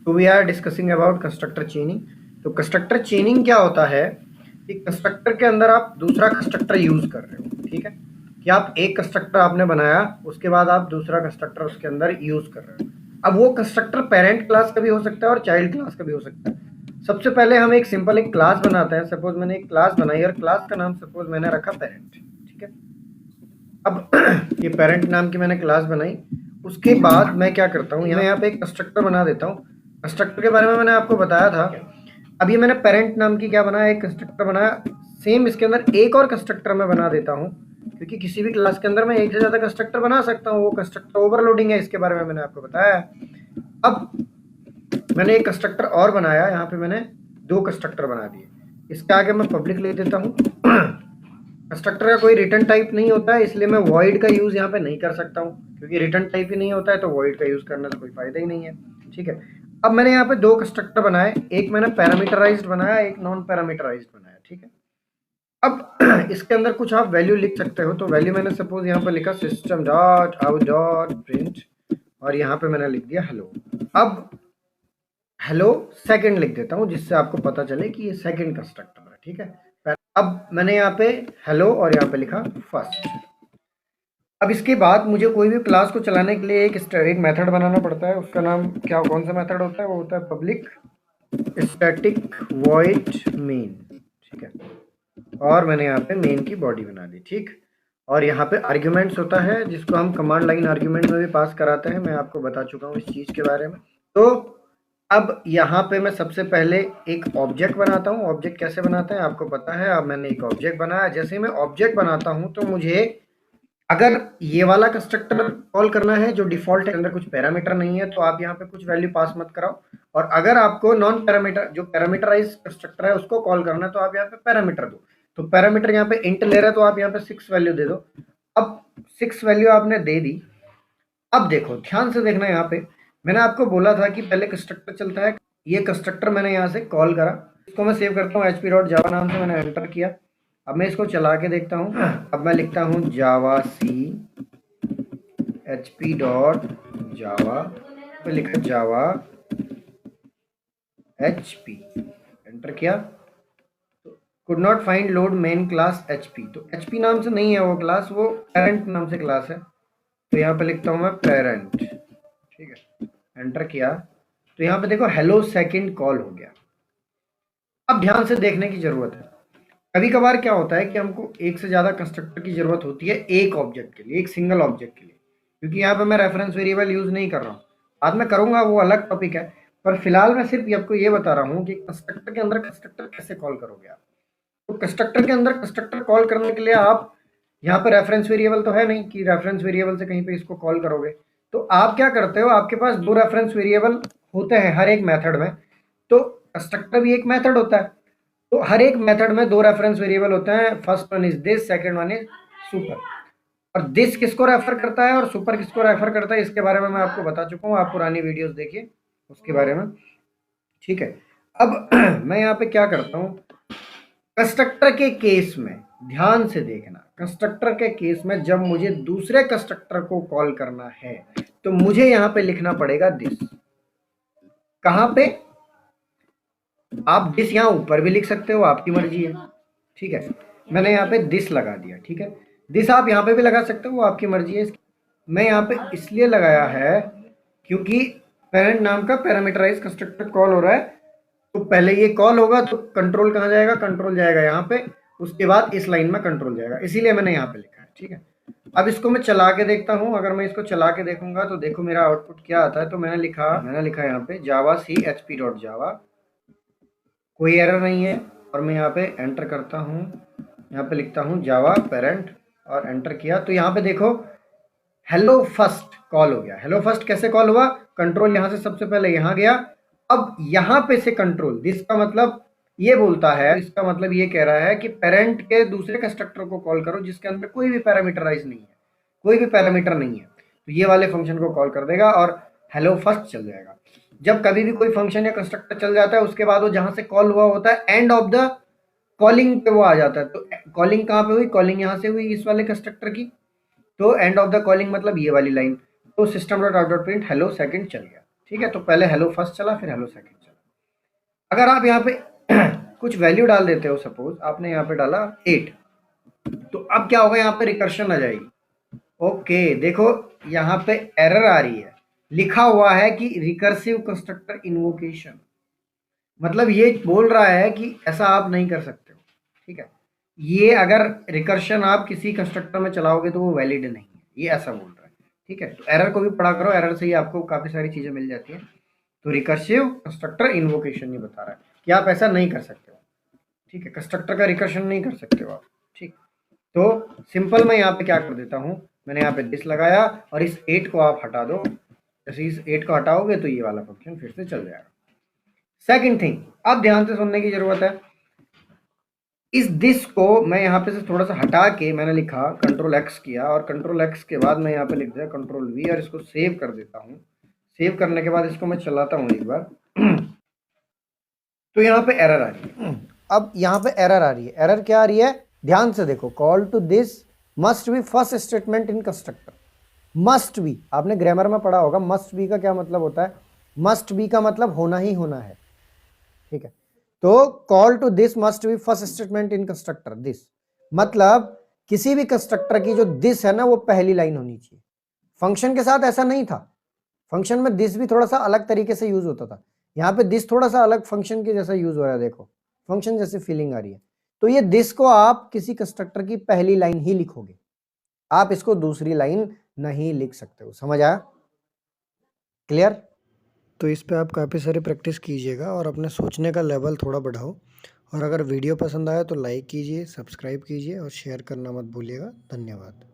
तो we are discussing about constructor chaining. तो constructor चेनिंग क्या होता है कि कंस्ट्रक्टर के अंदर आप दूसरा कंस्ट्रक्टर यूज कर रहे हो, ठीक है, कि आप एक कंस्ट्रक्टर आपने बनाया, उसके बाद आप दूसरा कंस्ट्रक्टर उसके अंदर यूज कर रहे हो। अब वो कंस्ट्रक्टर पेरेंट क्लास का भी हो सकता है और चाइल्ड क्लास का भी हो सकता है। सबसे पहले हम एक सिंपल एक क्लास बनाते हैं। सपोज मैंने एक क्लास बनाई और क्लास का नाम सपोज मैंने रखा पेरेंट, ठीक है। अब ये पेरेंट नाम की मैंने क्लास बनाई। उसके बाद मैं क्या करता हूँ, यहाँ पे एक कंस्ट्रक्टर बना देता हूँ। कंस्ट्रक्टर के बारे में मैंने आपको बताया था। अब ये मैंने पेरेंट नाम की क्या बनाया, एक कंस्ट्रक्टर बनाया। सेम इसके अंदर एक और कंस्ट्रक्टर मैं बना देता हूँ, क्योंकि किसी भी क्लास के अंदर मैं एक से ज़्यादा कंस्ट्रक्टर बना सकता हूँ। वो कंस्ट्रक्टर ओवरलोडिंग है, इसके बारे में मैंने आपको बताया। अब मैंने एक कंस्ट्रक्टर और बनाया, यहाँ पे मैंने दो कंस्ट्रक्टर बना दिए। इसके आगे मैं पब्लिक ले देता हूँ। कंस्ट्रक्टर का कोई रिटर्न टाइप नहीं होता है, इसलिए मैं वॉइड का यूज़ यहाँ पे नहीं कर सकता हूँ, क्योंकि रिटर्न टाइप ही नहीं होता है तो वॉइड का यूज़ करने से कोई फायदा ही नहीं है, ठीक है। अब मैंने यहाँ पे दो कंस्ट्रक्टर बनाए, एक मैंने पैरामीटराइज्ड बनाया, एक नॉन पैरामीटराइज्ड बनाया, ठीक है। अब इसके अंदर कुछ आप वैल्यू लिख सकते हो। तो वैल्यू मैंने सपोज यहाँ पे लिखा system dot out dot print, और यहाँ पे मैंने लिख दिया हेलो। अब हेलो सेकंड लिख देता हूँ, जिससे आपको पता चले कि ये सेकंड कंस्ट्रक्टर है, ठीक है। अब मैंने यहाँ पे हेलो और यहाँ पे लिखा फर्स्ट। अब इसके बाद मुझे कोई भी क्लास को चलाने के लिए एक मेथड बनाना पड़ता है। उसका नाम क्या, कौन सा मेथड होता है, वो होता है पब्लिक स्टैटिक वॉइड मेन, ठीक है। और मैंने यहाँ पे मेन की बॉडी बना दी, ठीक। और यहाँ पे आर्ग्यूमेंट्स होता है, जिसको हम कमांड लाइन आर्ग्यूमेंट में भी पास कराते हैं। मैं आपको बता चुका हूँ इस चीज़ के बारे में। तो अब यहाँ पे मैं सबसे पहले एक ऑब्जेक्ट बनाता हूँ। ऑब्जेक्ट कैसे बनाते हैं आपको पता है। अब मैंने एक ऑब्जेक्ट बनाया। जैसे ही मैं ऑब्जेक्ट बनाता हूँ तो मुझे अगर ये वाला कंस्ट्रक्टर कॉल करना है जो डिफॉल्ट है, अंदर कुछ पैरामीटर नहीं है, तो आप यहाँ पे कुछ वैल्यू पास मत कराओ। और अगर आपको नॉन पैरामीटर जो पैरामीटराइज कंस्ट्रक्टर है उसको कॉल करना है, तो आप यहाँ पे पैरामीटर दो। तो पैरामीटर यहाँ पे इंट ले रहा है, तो आप यहाँ पे 6 वैल्यू दे दो। अब 6 वैल्यू आपने दे दी। अब देखो, ध्यान से देखना, यहाँ पे मैंने आपको बोला था कि पहले कंस्ट्रक्टर चलता है। ये कंस्ट्रक्टर मैंने यहाँ से कॉल करा, इसको मैं सेव करता हूँ hp.java नाम से, मैंने एंटर किया। अब मैं इसको चला के देखता हूँ। अब मैं लिखता हूँ जावा सी hp.java, पे लिखा जावा hp, एंटर किया। Could not find load main class hp। तो hp नाम से नहीं है वो क्लास, वो पेरेंट नाम से क्लास है। तो यहाँ पे लिखता हूँ मैं पेरेंट, ठीक है, एंटर किया। तो यहाँ पे देखो हेलो सेकंड कॉल हो गया। अब ध्यान से देखने की जरूरत है। कभी कभार क्या होता है कि हमको एक से ज़्यादा कंस्ट्रक्टर की जरूरत होती है एक ऑब्जेक्ट के लिए, एक सिंगल ऑब्जेक्ट के लिए, क्योंकि यहाँ पे मैं रेफरेंस वेरिएबल यूज़ नहीं कर रहा हूँ। बाद में करूँगा, वो अलग टॉपिक है। पर फिलहाल मैं सिर्फ आपको ये बता रहा हूँ कि कंस्ट्रक्टर के अंदर कंस्ट्रक्टर कैसे कॉल करोगे आप। तो कंस्ट्रक्टर के अंदर कंस्ट्रक्टर कॉल करने के लिए आप यहाँ पे रेफरेंस वेरिएबल तो है नहीं कि रेफरेंस वेरिएबल से कहीं पे इसको कॉल करोगे। तो आप क्या करते हो, आपके पास दो रेफरेंस वेरिएबल होते हैं हर एक मेथड में। तो कंस्ट्रक्टर भी एक मेथड होता है। तो हर एक मेथड में दो रेफरेंस वेरिएबल होते हैं। First one is this, second one is super. और दिस किसको रेफर करता है और सुपर किसको रेफर करता है, इसके बारे में मैं आपको बता चुका हूँ। आप पुरानी वीडियोस देखिए उसके बारे में, ठीक है। अब मैं यहाँ पे क्या करता हूँ, कंस्ट्रक्टर के केस में ध्यान से देखना। कंस्ट्रक्टर के केस में जब मुझे दूसरे कंस्ट्रक्टर को कॉल करना है, तो मुझे यहाँ पे लिखना पड़ेगा दिस। कहाँ पे, आप दिस यहाँ ऊपर भी लिख सकते हो, आपकी मर्जी है, ठीक है। मैंने यहाँ पे दिस लगा दिया, ठीक है। दिस आप यहाँ पे भी लगा सकते हो, वो आपकी मर्जी है। मैं यहाँ पे इसलिए लगाया है क्योंकि पेरेंट नाम का पैरामीटराइज कंस्ट्रक्टर कॉल हो रहा है। तो पहले ये कॉल होगा तो कंट्रोल कहाँ जाएगा, कंट्रोल जाएगा यहाँ पे, उसके बाद इस लाइन में कंट्रोल जाएगा, इसीलिए मैंने यहाँ पे लिखा है, ठीक है। अब इसको मैं चला के देखता हूँ। अगर मैं इसको चला के देखूंगा तो देखो मेरा आउटपुट क्या आता है। तो मैंने लिखा यहाँ पे जावा सी hp.java, कोई एरर नहीं है। और मैं यहाँ पे एंटर करता हूँ, यहाँ पे लिखता हूँ जावा पेरेंट और एंटर किया। तो यहाँ पे देखो हेलो फर्स्ट कॉल हो गया। हेलो फर्स्ट कैसे कॉल हुआ, कंट्रोल यहाँ से सबसे पहले यहाँ गया। अब यहाँ पे से कंट्रोल, दिस का मतलब ये बोलता है, इसका मतलब ये कह रहा है कि पेरेंट के दूसरे कंस्ट्रक्टर को कॉल करो जिसके अंदर कोई भी पैरामीटराइज नहीं है, कोई भी पैरामीटर नहीं है। तो ये वाले फंक्शन को कॉल कर देगा और हेलो फर्स्ट चल जाएगा। जब कभी भी कोई फंक्शन या कंस्ट्रक्टर चल जाता है, उसके बाद वो जहां से कॉल हुआ होता है एंड ऑफ द कॉलिंग पे वो आ जाता है। तो कॉलिंग कहाँ पे हुई, कॉलिंग यहाँ से हुई इस वाले कंस्ट्रक्टर की। तो एंड ऑफ द कॉलिंग मतलब ये वाली लाइन। तो system dot out dot print hello second चल गया। ठीक है, तो पहले हेलो फर्स्ट चला, फिर हेलो सेकंड चला। अगर आप यहाँ पे कुछ वैल्यू डाल देते हो, सपोज आपने यहाँ पे डाला 8, तो अब क्या होगा, यहाँ पे रिकर्शन आ जाएगी। ओके, देखो यहाँ पे एरर आ रही है, लिखा हुआ है कि रिकर्सिव कंस्ट्रक्टर इन्वोकेशन, मतलब ये बोल रहा है कि ऐसा आप नहीं कर सकते हो। ठीक है, ये अगर रिकर्शन आप किसी कंस्ट्रक्टर में चलाओगे तो वो वैलिड नहीं है, ये ऐसा बोल रहा है। ठीक है, तो एरर को भी पढ़ा करो, एरर से ही आपको काफ़ी सारी चीज़ें मिल जाती हैं। तो रिकर्सिव कंस्ट्रक्टर इन्वोकेशन ये बता रहा है कि आप ऐसा नहीं कर सकते हो। ठीक है, कंस्ट्रक्टर का रिकर्शन नहीं कर सकते हो आप। ठीक, तो सिंपल मैं यहाँ पे क्या कर देता हूँ, मैंने यहाँ पे दिस लगाया और इस 8 को आप हटा दो। जैसे इस 8 को हटाओगे तो ये वाला फंक्शन फिर से चल जाएगा। सेकंड थिंग, अब ध्यान से सुनने की जरूरत है। इस दिस को मैं यहाँ पे से थोड़ा सा हटा के मैंने लिखा कंट्रोल एक्स किया, और कंट्रोल एक्स के बाद मैं यहाँ पे लिख दिया कंट्रोल वी, और इसको सेव कर देता हूँ। सेव करने के बाद इसको मैं चलाता हूँ एक बार तो यहाँ पे एरर आ रही है। अब यहाँ पे एरर आ रही है, एरर क्या आ रही है, ध्यान से देखो, call to this must be first statement in constructor. Must be, आपने ग्रामर में पढ़ा होगा, मस्ट बी का क्या मतलब होता है, मस्ट बी का मतलब होना ही होना है। ठीक है, तो call to this must be first statement in constructor. This मतलब किसी भी कंस्ट्रक्टर की जो दिस है ना, वो पहली लाइन होनी चाहिए। फंक्शन के साथ ऐसा नहीं था, फंक्शन में दिस भी थोड़ा सा अलग तरीके से यूज होता था, यहाँ पे दिस थोड़ा सा अलग फंक्शन के जैसा यूज हो रहा है। देखो फंक्शन जैसी फीलिंग आ रही है, तो ये दिस को आप किसी कंस्ट्रक्टर की पहली लाइन ही लिखोगे, आप इसको दूसरी लाइन नहीं लिख सकते हो। समझ आया? क्लियर? तो इस पे आप काफ़ी सारी प्रैक्टिस कीजिएगा और अपने सोचने का लेवल थोड़ा बढ़ाओ। और अगर वीडियो पसंद आया तो लाइक कीजिए, सब्सक्राइब कीजिए और शेयर करना मत भूलिएगा। धन्यवाद।